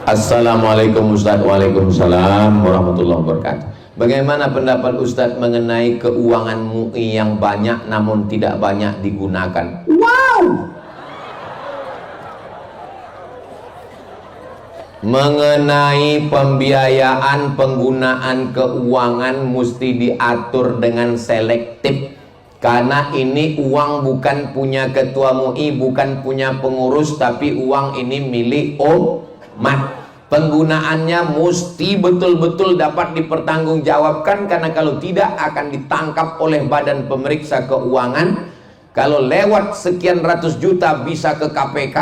Assalamualaikum Ustaz. Waalaikumsalam warahmatullahi wabarakatuh. Bagaimana pendapat Ustaz mengenai keuangan MUI yang banyak namun tidak banyak digunakan? Wow! Mengenai pembiayaan penggunaan keuangan mesti diatur dengan selektif, karena ini uang bukan punya ketua MUI, bukan punya pengurus, tapi uang ini milik umat. Penggunaannya mesti betul-betul dapat dipertanggungjawabkan, karena kalau tidak akan ditangkap oleh badan pemeriksa keuangan. Kalau lewat sekian ratus juta bisa ke KPK,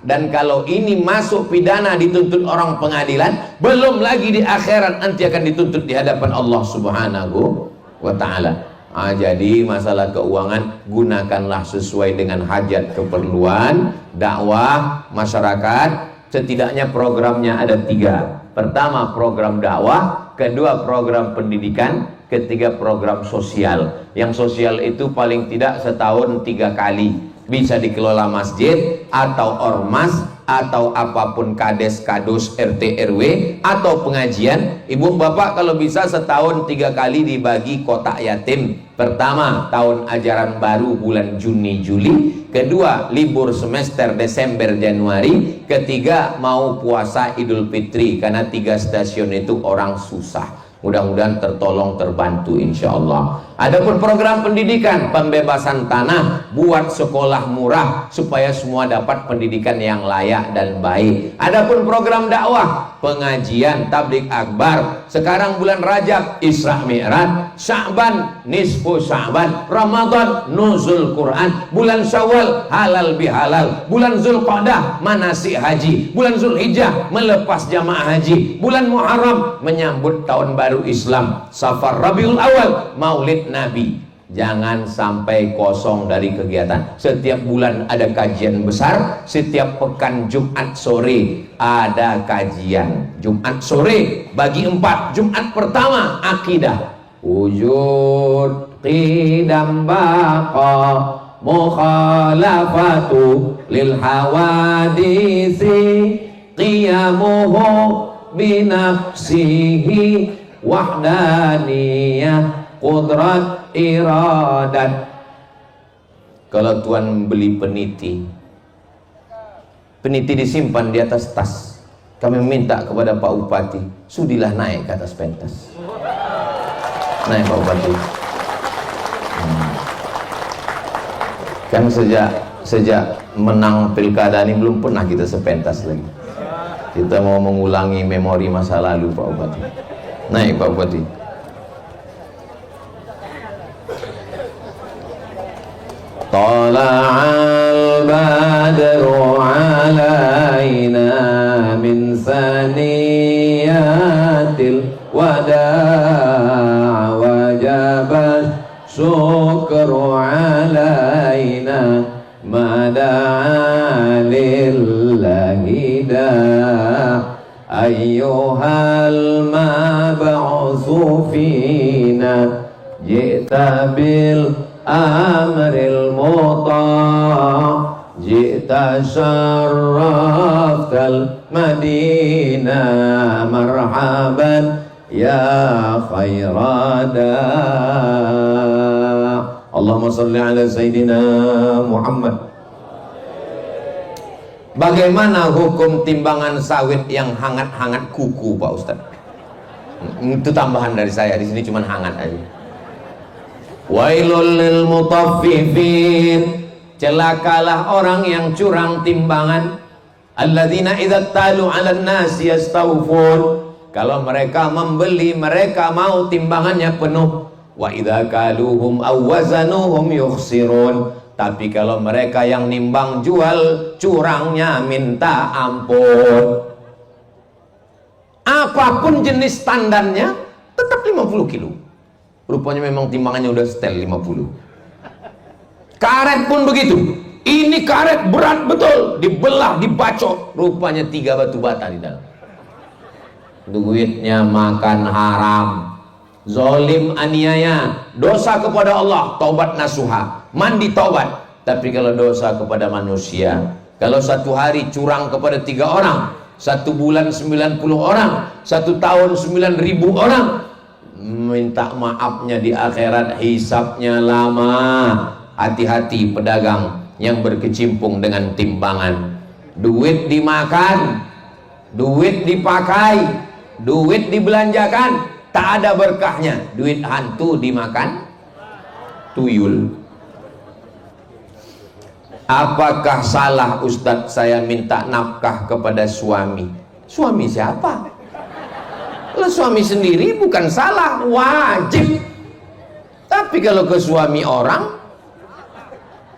dan kalau ini masuk pidana dituntut orang pengadilan, belum lagi di akhirat nanti akan dituntut di hadapan Allah Subhanahu wa ta'ala. Jadi masalah keuangan gunakanlah sesuai dengan hajat keperluan dakwah masyarakat. Setidaknya programnya ada 3. Pertama program dakwah, kedua program pendidikan, ketiga program sosial. Yang sosial itu paling tidak setahun 3 kali. Bisa dikelola masjid atau ormas atau apapun, kades, kadus, RT, RW atau pengajian. Ibu bapak kalau bisa setahun 3 kali dibagi kotak yatim. Pertama tahun ajaran baru bulan Juni Juli, kedua libur semester Desember Januari, ketiga mau puasa Idul Fitri, karena 3 stasiun itu orang susah. Mudah-mudahan tertolong, terbantu insya Allah. Adapun program pendidikan, pembebasan tanah, buat sekolah murah supaya semua dapat pendidikan yang layak dan baik. Adapun program dakwah, pengajian, tabligh akbar. Sekarang bulan Rajab, Isra Mi'raj, Sya'ban, nisfu Sya'ban, Ramadan, nuzul Quran, bulan Syawal, halal bihalal, bulan Zulqa'dah, manasik haji, bulan Zulhijjah, melepas jamaah haji, bulan Muharram, menyambut tahun baru Islam, Safar, Rabiul Awal, Maulid Nabi. Jangan sampai kosong dari kegiatan. Setiap bulan ada kajian besar, setiap pekan Jumat sore ada kajian. Jumat sore bagi 4. Jumat pertama akidah, wujud qidam baqa mukhalafatu lil hawadisi qiyamuhu binafsihi wahdaniyah qudrat iradat. Kalau tuan beli peniti disimpan di atas tas, kami minta kepada Pak Bupati, sudilah naik ke atas pentas. Naik Pak Bupati. Kan sejak menang pilkada ini belum pernah kita sepentas lagi. Kita mau mengulangi memori masa lalu Pak Bupati. Naik Pak Bupati. Tala'al badru alaina min saniyatil wada' wajabat syukru alaina mada'a lillahi da' ayyuhal mab'usu fina ji'ta bil amril muta' ji'ta syarraftal madinah marhaban ya khairada. Allahumma salli ala Sayyidina Muhammad. Bagaimana hukum timbangan sawit yang hangat-hangat kuku Pak Ustaz? Itu tambahan dari saya, di sini cuma hangat aja. Wailul lil mutaffifin, celakalah orang yang curang timbangan. Alladzina idza talu 'alan nasi yastawfun, kalau mereka membeli mereka mau timbangannya penuh. Wa idza kaluhum aw wazanuhum yukhsirun, tapi kalau mereka yang nimbang jual curangnya minta ampun. Apapun jenis standarnya tetap 50 kilo. Rupanya memang timbangannya udah setel 50. Karet pun begitu. Ini karet berat betul, dibelah, dibacok, rupanya 3 batu bata di dalam. Duitnya makan haram, zolim, aniaya, dosa kepada Allah, taubat nasuha, mandi taubat. Tapi kalau dosa kepada manusia, kalau satu hari curang kepada 3 orang, satu bulan 90 orang, satu tahun 9.000 orang. Minta maafnya di akhirat, hisabnya lama. Hati-hati pedagang yang berkecimpung dengan timbangan. Duit dimakan, duit dipakai, duit dibelanjakan, tak ada berkahnya. Duit hantu dimakan tuyul. Apakah salah Ustadz saya minta nafkah kepada suami? Suami siapa? Kalau suami sendiri bukan salah, wajib. Tapi kalau ke suami orang,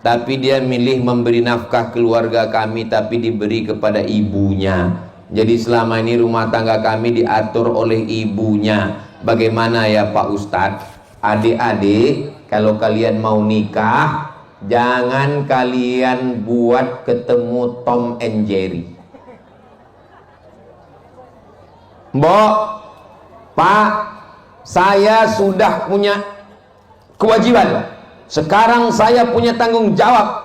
tapi dia milih memberi nafkah keluarga kami, tapi diberi kepada ibunya. Jadi selama ini rumah tangga kami diatur oleh ibunya. Bagaimana ya Pak Ustadz? Adik-adik, kalau kalian mau nikah, jangan kalian buat ketemu Tom and Jerry. Mbok, Pak, saya sudah punya kewajiban. Sekarang saya punya tanggung jawab.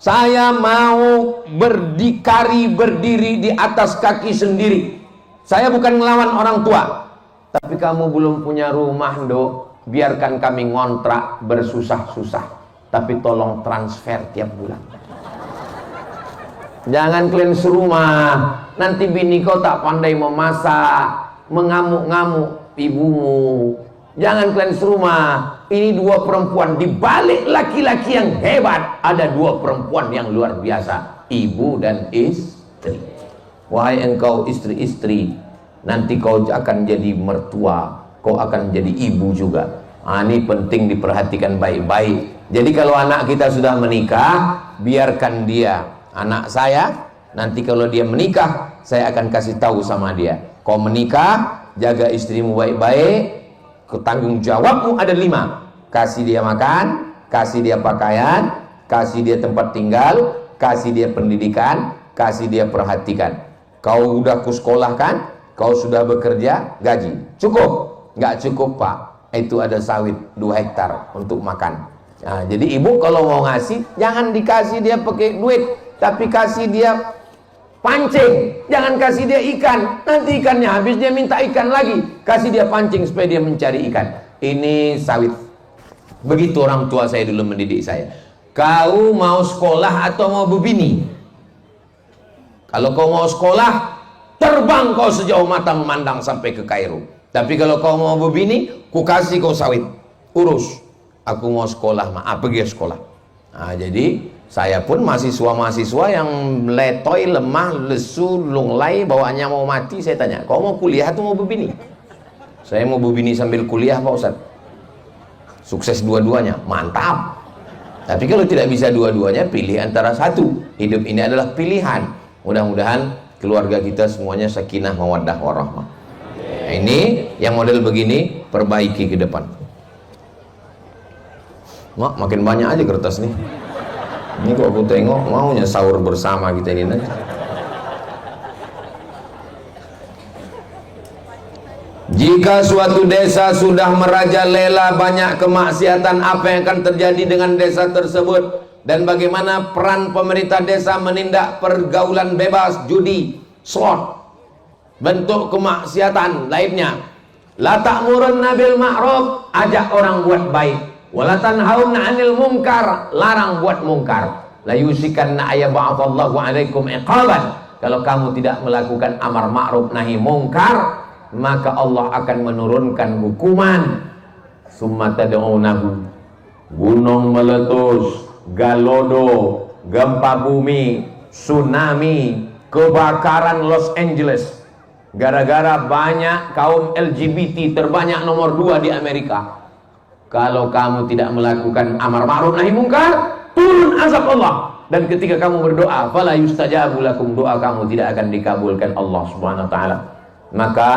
Saya mau berdiri di atas kaki sendiri. Saya bukan melawan orang tua. Tapi kamu belum punya rumah, Dok. Biarkan kami ngontrak bersusah-susah. Tapi tolong transfer tiap bulan. Jangan kalian serumah, nanti bini kau tak pandai memasak, mengamuk-ngamuk ibumu. Jangan kalian serumah. Ini dua perempuan, di balik laki-laki yang hebat ada dua perempuan yang luar biasa, ibu dan istri. Wahai engkau istri-istri, nanti kau akan jadi mertua, kau akan jadi ibu juga. Ini penting diperhatikan baik-baik. Jadi kalau anak kita sudah menikah, biarkan dia. Anak saya, nanti kalau dia menikah, saya akan kasih tahu sama dia. Kau menikah, jaga istrimu baik-baik. Tanggung jawabmu ada 5. Kasih dia makan, kasih dia pakaian, kasih dia tempat tinggal, kasih dia pendidikan, kasih dia perhatikan. Kau udah kusekolahkan, kau sudah bekerja, gaji. Cukup? Nggak cukup Pak. Itu ada sawit 2 hektar untuk makan. Nah, jadi ibu kalau mau ngasih, jangan dikasih dia pakai duit, tapi kasih dia pancing. Jangan kasih dia ikan, nanti ikannya habis dia minta ikan lagi. Kasih dia pancing supaya dia mencari ikan. Ini sawit. Begitu orang tua saya dulu mendidik saya. Kau mau sekolah atau mau berbini? Kalau kau mau sekolah, terbang kau sejauh mata memandang sampai ke Kairo. Tapi kalau kau mau berbini, ku kasih kau sawit. Urus. Aku mau sekolah, pergi sekolah. Nah, jadi saya pun mahasiswa-mahasiswa yang letoy, lemah, lesu, lunglai, bawaannya mau mati, saya tanya, kau mau kuliah atau mau berbini? Saya mau berbini sambil kuliah Pak Ustadz. Sukses dua-duanya, mantap. Tapi kalau tidak bisa dua-duanya, pilih antara satu. Hidup ini adalah pilihan. Mudah-mudahan keluarga kita semuanya sakinah, mawaddah, warahmah. Nah, ini yang model begini, perbaiki ke depan. Mak, makin banyak aja kertas nih. Ini kok aku tengok maunya sahur bersama kita ini nanti. Jika suatu desa sudah merajalela banyak kemaksiatan, apa yang akan terjadi dengan desa tersebut? Dan bagaimana peran pemerintah desa menindak pergaulan bebas, judi, slot, bentuk kemaksiatan lainnya? La ta'murunna bil ma'ruf, ajak orang buat baik. Wala tanhauna 'anil munkar, larang buat mungkar. La yusikanna ayyab'atsallahu 'alaikum iqaban. Kalau kamu tidak melakukan amar ma'ruf nahi mungkar, maka Allah akan menurunkan hukuman. Summa tad'unahu, gunung meletus, galodo, gempa bumi, tsunami, kebakaran Los Angeles. Gara-gara banyak kaum LGBT, terbanyak nomor 2 di Amerika. Kalau kamu tidak melakukan amar ma'ruf nahi mungkar, turun azab Allah. Dan ketika kamu berdoa, fala yustajabu lakum, doa kamu tidak akan dikabulkan Allah Subhanahu wa taala. Maka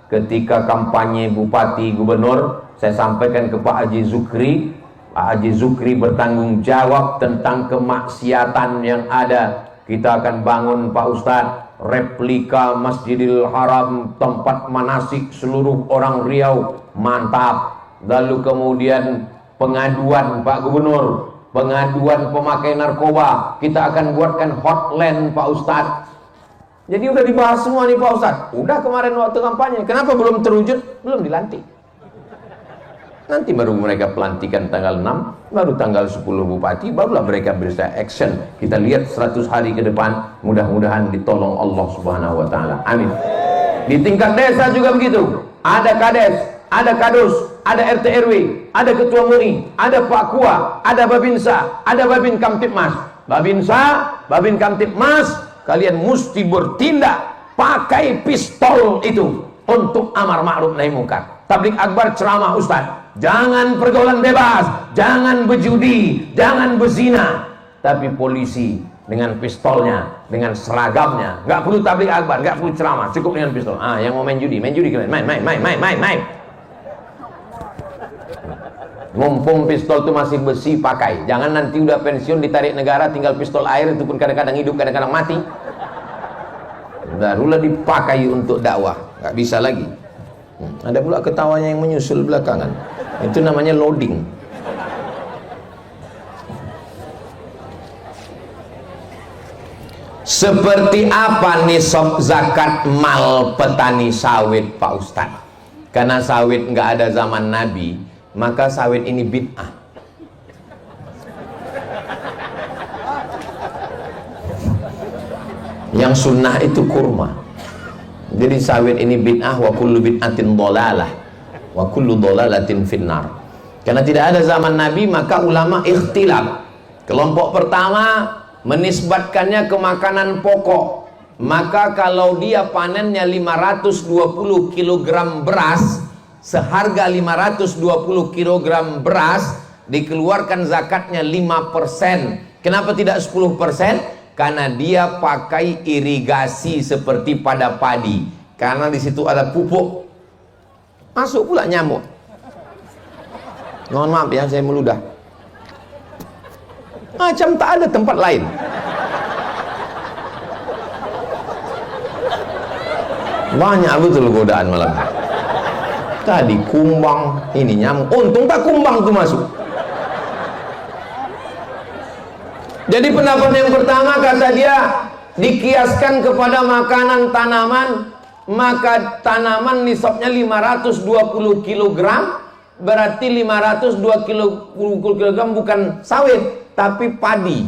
ketika kampanye bupati gubernur, saya sampaikan ke Pak Haji Zukri. Pak Haji Zukri bertanggung jawab tentang kemaksiatan yang ada. Kita akan bangun Pak Ustadz replika Masjidil Haram, tempat manasik seluruh orang Riau, mantap. Lalu kemudian pengaduan Pak Gubernur, pengaduan pemakai narkoba, kita akan buatkan hotline Pak Ustadz. Jadi udah dibahas semua nih Pak Ustadz. Udah kemarin waktu kampanye. Kenapa belum terwujud? Belum dilantik. Nanti baru mereka pelantikan tanggal 6, baru tanggal 10 bupati, barulah mereka bisa action. Kita lihat 100 hari ke depan, mudah-mudahan ditolong Allah Subhanahu wa taala. Amin. Di tingkat desa juga begitu. Ada kades, ada kadus, ada RT RW, ada ketua MUI, ada Pak Kua, ada Babinsa, ada Babin Kamtipmas. Babinsa, Babin Kamtipmas, kalian mesti bertindak pakai pistol itu untuk amar ma'ruf nahi munkar. Tablik akbar ceramah Ustaz, jangan pergaulan bebas, jangan berjudi, jangan berzina. Tapi polisi dengan pistolnya, dengan seragamnya, nggak perlu tablik akbar, nggak perlu ceramah, cukup dengan pistol. Yang mau main judi kalian, main. Mumpung pistol itu masih besi, pakai. Jangan nanti udah pensiun ditarik negara, tinggal pistol air, itu pun kadang-kadang hidup, kadang-kadang mati. Barulah dipakai untuk dakwah, nggak bisa lagi. Ada pula ketawanya yang menyusul belakangan. Itu namanya loading. Seperti apa nisab zakat mal petani sawit Pak Ustadz? Karena sawit nggak ada zaman Nabi, maka sawit ini bid'ah. Yang sunnah itu kurma. Jadi sawit ini bid'ah, wa kullu bid'atin dhalalah wa kullu dhalalatin finnar. Karena tidak ada zaman Nabi, maka ulama ikhtilaf. Kelompok pertama menisbatkannya ke makanan pokok. Maka kalau dia panennya 520 kg beras, seharga 520 kg beras, dikeluarkan zakatnya 5%. Kenapa tidak 10%? Karena dia pakai irigasi seperti pada padi. Karena di situ ada pupuk. Masuk pula nyamuk. Mohon maaf ya, saya meludah. Macam tak ada tempat lain. Banyak betul godaan malam. Tadi kumbang, ini nyamuk. Untung tak kumbang tuh masuk. Jadi pendapat yang pertama, kata dia, dikiaskan kepada makanan tanaman, maka tanaman nisabnya 520 kg, berarti 502 kg bukan sawit, tapi padi.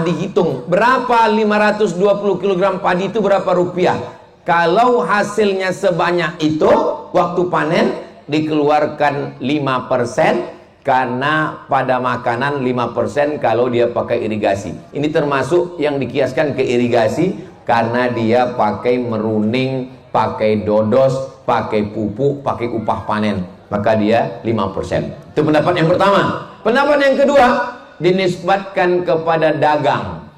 Dihitung berapa 520 kg padi itu berapa rupiah. Kalau hasilnya sebanyak itu, waktu panen dikeluarkan 5%. Karena pada makanan 5% kalau dia pakai irigasi. Ini termasuk yang dikiaskan ke irigasi, karena dia pakai meruning, pakai dodos, pakai pupuk, pakai upah panen. Maka dia 5%. Itu pendapat yang pertama. Pendapat yang kedua, dinisbatkan kepada dagang.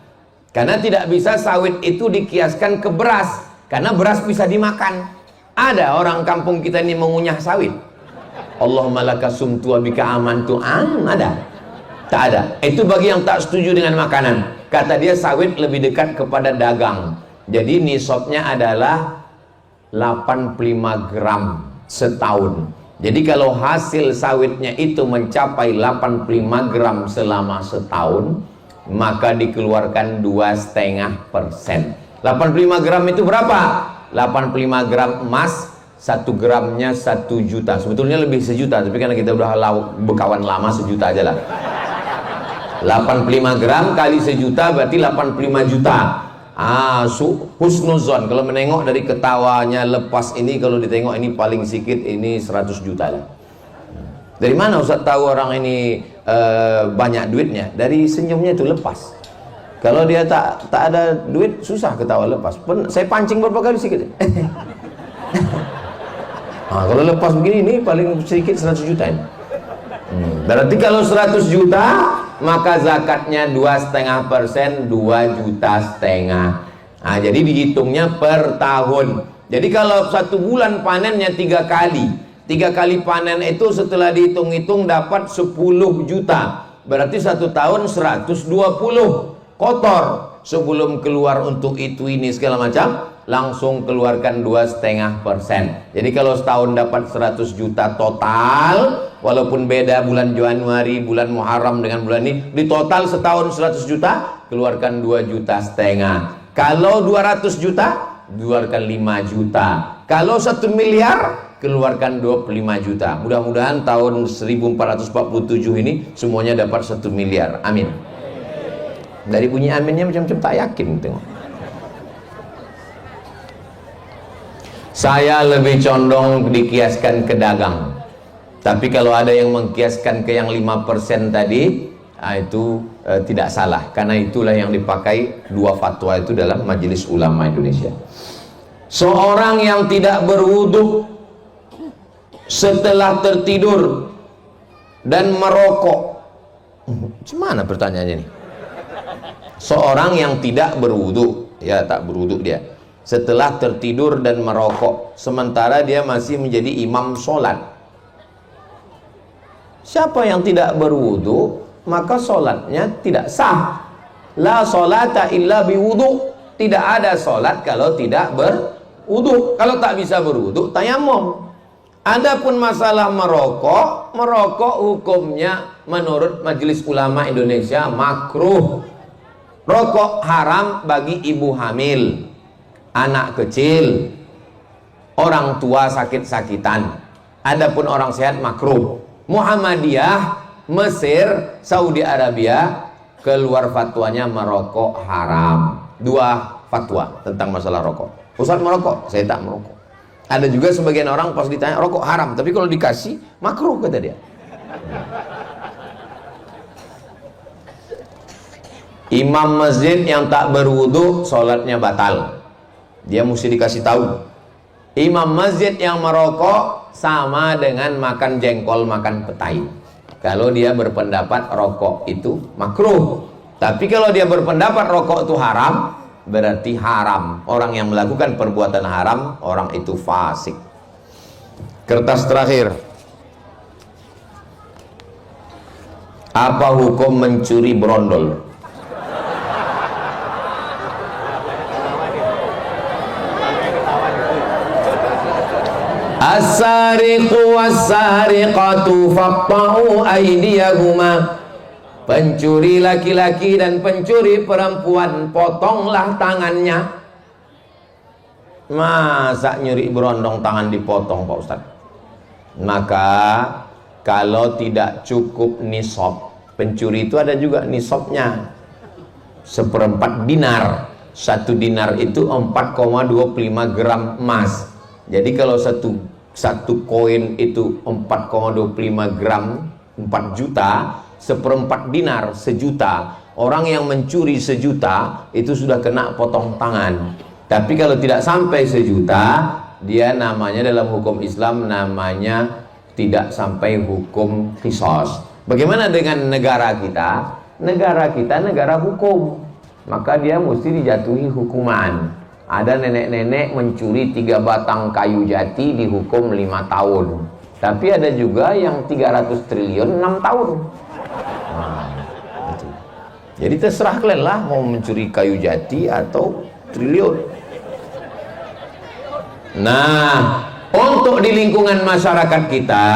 Karena tidak bisa sawit itu dikiaskan ke beras, karena beras bisa dimakan. Ada orang kampung kita ini mengunyah sawit. Allahumma laka sumtu wa bika amantu, ada? Tak ada. Itu bagi yang tak setuju dengan makanan. Kata dia sawit lebih dekat kepada dagang. Jadi nisabnya adalah 85 gram setahun. Jadi kalau hasil sawitnya itu mencapai 85 gram selama setahun, maka dikeluarkan 2,5%. 85 gram itu berapa? 85 gram emas, 1 gramnya 1 juta. Sebetulnya lebih 1 juta, tapi karena kita udah berkawan lama, 1 juta aja lah. 85 gram kali 1 juta berarti 85 juta. Husnuzon, kalau menengok dari ketawanya lepas ini, kalau ditengok ini paling sedikit ini 100 juta lah. Dari mana Ustaz tahu orang ini banyak duitnya? Dari senyumnya itu lepas. Kalau dia tak ada duit, susah ketawa lepas. Saya pancing beberapa kali sedikit. Kalau lepas begini, ini paling sedikit 100 juta ini. Berarti kalau 100 juta, maka zakatnya 2,5%, 2,5 juta. Jadi dihitungnya per tahun. Jadi kalau 1 bulan panennya 3 kali, 3 kali panen itu setelah dihitung-hitung dapat 10 juta. Berarti 1 tahun 120 kotor. Sebelum keluar untuk itu ini segala macam, langsung keluarkan 2,5%. Jadi kalau setahun dapat 100 juta total, walaupun beda bulan Januari, bulan Muharram dengan bulan ini, di total setahun 100 juta, keluarkan 2,5 juta. Kalau 200 juta, keluarkan 5 juta. Kalau 1 miliar, keluarkan 25 juta. Mudah-mudahan tahun 1447 ini semuanya dapat 1 miliar. Amin. Dari bunyi aminnya macam-macam tak yakin tengok. Saya lebih condong dikiaskan ke dagang. Tapi kalau ada yang mengkiaskan ke yang 5% tadi, itu tidak salah, karena itulah yang dipakai 2 fatwa itu dalam Majelis Ulama Indonesia. Seorang yang tidak berwudu setelah tertidur dan merokok, gimana pertanyaannya ini? Seorang yang tidak berwudu, ya tak berwudu dia, setelah tertidur dan merokok, sementara dia masih menjadi imam sholat. Siapa yang tidak berwudu, maka sholatnya tidak sah. La sholata illa biwudu. Tidak ada sholat kalau tidak berwudu. Kalau tak bisa berwudu, tayamum. Adapun masalah merokok, merokok hukumnya menurut Majelis Ulama Indonesia makruh. Rokok haram bagi ibu hamil, anak kecil, orang tua sakit-sakitan. Adapun orang sehat makruh. Muhammadiyah, Mesir, Saudi Arabia keluar fatwanya merokok haram. 2 fatwa tentang masalah rokok. Ustaz merokok, saya tak merokok. Ada juga sebagian orang pas ditanya rokok haram, tapi kalau dikasih makruh kata dia. Imam masjid yang tak berwudu sholatnya batal. Dia mesti dikasih tahu. Imam masjid yang merokok sama dengan makan jengkol, makan petai. Kalau dia berpendapat rokok itu makruh. Tapi kalau dia berpendapat rokok itu haram, berarti haram. Orang yang melakukan perbuatan haram, orang itu fasik. Kertas terakhir. Apa hukum mencuri brondol? As-sariqu was-sariqatu faqta'u aydiyahuma. Pencuri laki-laki dan pencuri perempuan, potonglah tangannya. Masa nyuri berondong tangan dipotong Pak Ustaz? Maka kalau tidak cukup nisab, pencuri itu ada juga nisabnya, 1/4 dinar. 1 dinar itu 4,25 gram emas. Jadi kalau satu koin itu 4,25 gram, 4 juta, 1/4 dinar 1 juta. Orang yang mencuri 1 juta itu sudah kena potong tangan. Tapi kalau tidak sampai 1 juta, dia namanya dalam hukum Islam namanya tidak sampai hukum qisas. Bagaimana dengan negara kita? Negara kita negara hukum, maka dia mesti dijatuhi hukuman. Ada nenek-nenek mencuri 3 batang kayu jati dihukum 5 tahun. Tapi ada juga yang 300 triliun 6 tahun. Nah, gitu. Jadi terserah kalian lah mau mencuri kayu jati atau triliun. Nah, untuk di lingkungan masyarakat kita,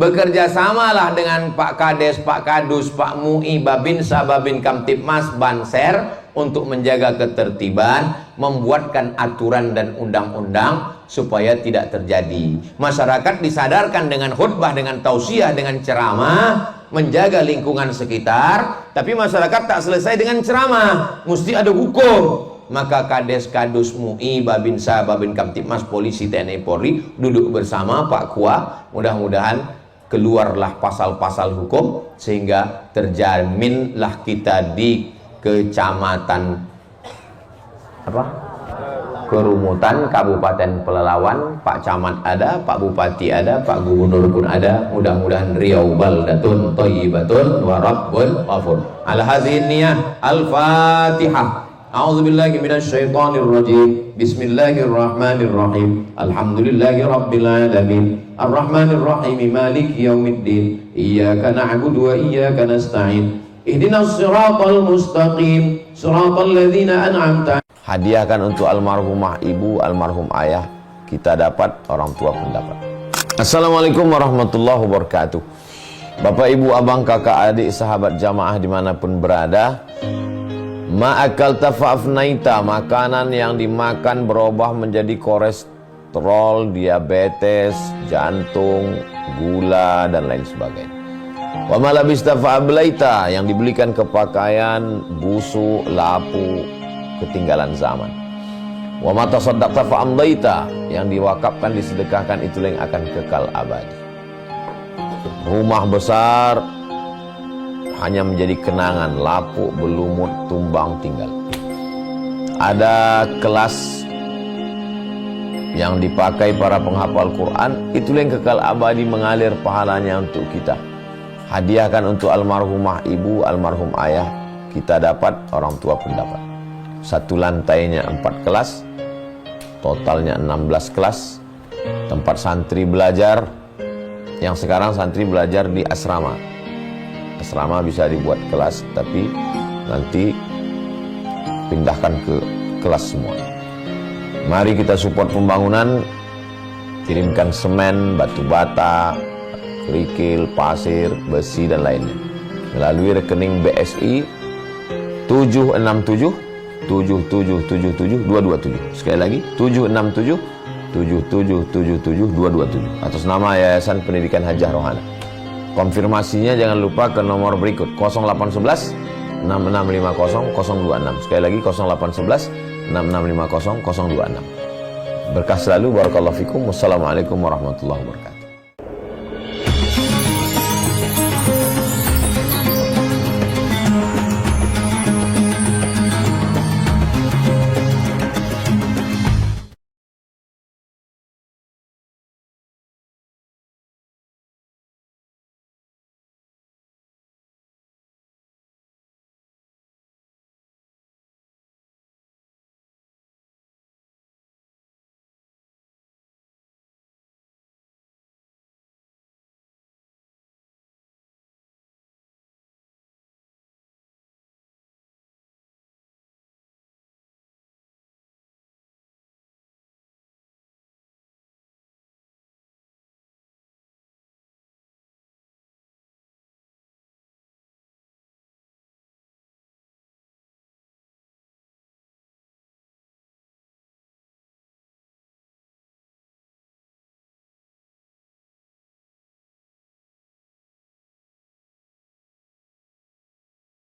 bekerja samalah dengan Pak Kades, Pak Kadus, Pak MUI, Babinsa, Babin Kamtipmas, Banser untuk menjaga ketertiban, membuatkan aturan dan undang-undang supaya tidak terjadi. Masyarakat disadarkan dengan khutbah, dengan tausiah, dengan ceramah, menjaga lingkungan sekitar. Tapi masyarakat tak selesai dengan ceramah, mesti ada hukum. Maka Kades, Kadus, MUI, Babinsa, Babin Kamtipmas, Polisi, TNI, Polri duduk bersama Pak Kua. Mudah-mudahan keluarlah pasal-pasal hukum sehingga terjaminlah kita di kecamatan Kerumutan, Kabupaten Pelalawan, Pak Camat ada, Pak Bupati ada, Pak Gubernur pun ada. Mudah-mudahan Riau baldatun thayyibatun wa rabbun ghafur. Ala hadhihi niyah al-Fatihah. A'udzubillahi minasyaitonir rajim. Bismillahirrahmanirrahim. Alhamdulillahi rabbil alamin. Arrahmanir rahim. Maliki yaumiddin. Iyyaka na'budu wa iyyaka nasta'in. Ihdinas siratal mustaqim. Siratal ladzina an'amta. Hadiahkan untuk almarhumah ibu, almarhum ayah. Kita dapat, orang tua pun dapat. Assalamualaikum warahmatullahi wabarakatuh. Bapak, ibu, abang, kakak, adik, sahabat jamaah dimanapun berada, Ma'akalta fa'afnaita, makanan yang dimakan berubah menjadi kolesterol, diabetes, jantung, gula, dan lain sebagainya. Wa ma labista fa'ablaita, yang dibelikan ke pakaian, busuk, lapu, ketinggalan zaman. Wa ma tasaddaqta fa'amdaita, yang diwakafkan, disedekahkan, itulah yang akan kekal abadi. Rumah besar hanya menjadi kenangan, lapuk, berlumut, tumbang, tinggal. Ada kelas yang dipakai para penghafal Quran, itulah yang kekal abadi, mengalir pahalanya untuk kita. Hadiahkan untuk almarhumah ibu, almarhum ayah, kita dapat, orang tua pun dapat. Satu lantainya 4 kelas, totalnya 16 kelas, tempat santri belajar. Yang sekarang santri belajar di asrama. Asrama bisa dibuat kelas, tapi nanti pindahkan ke kelas semua. Mari kita support pembangunan, kirimkan semen, batu bata, kerikil, pasir, besi, dan lainnya melalui rekening BSI 767 7777 227. Sekali lagi 767 7777 227 atas nama Yayasan Pendidikan Hajah Rohana. Konfirmasinya jangan lupa ke nomor berikut 0811 6650 026. Sekali lagi 0811 6650 026. Berkah selalu, barakallahu fikum. Wassalamualaikum warahmatullahi wabarakatuh.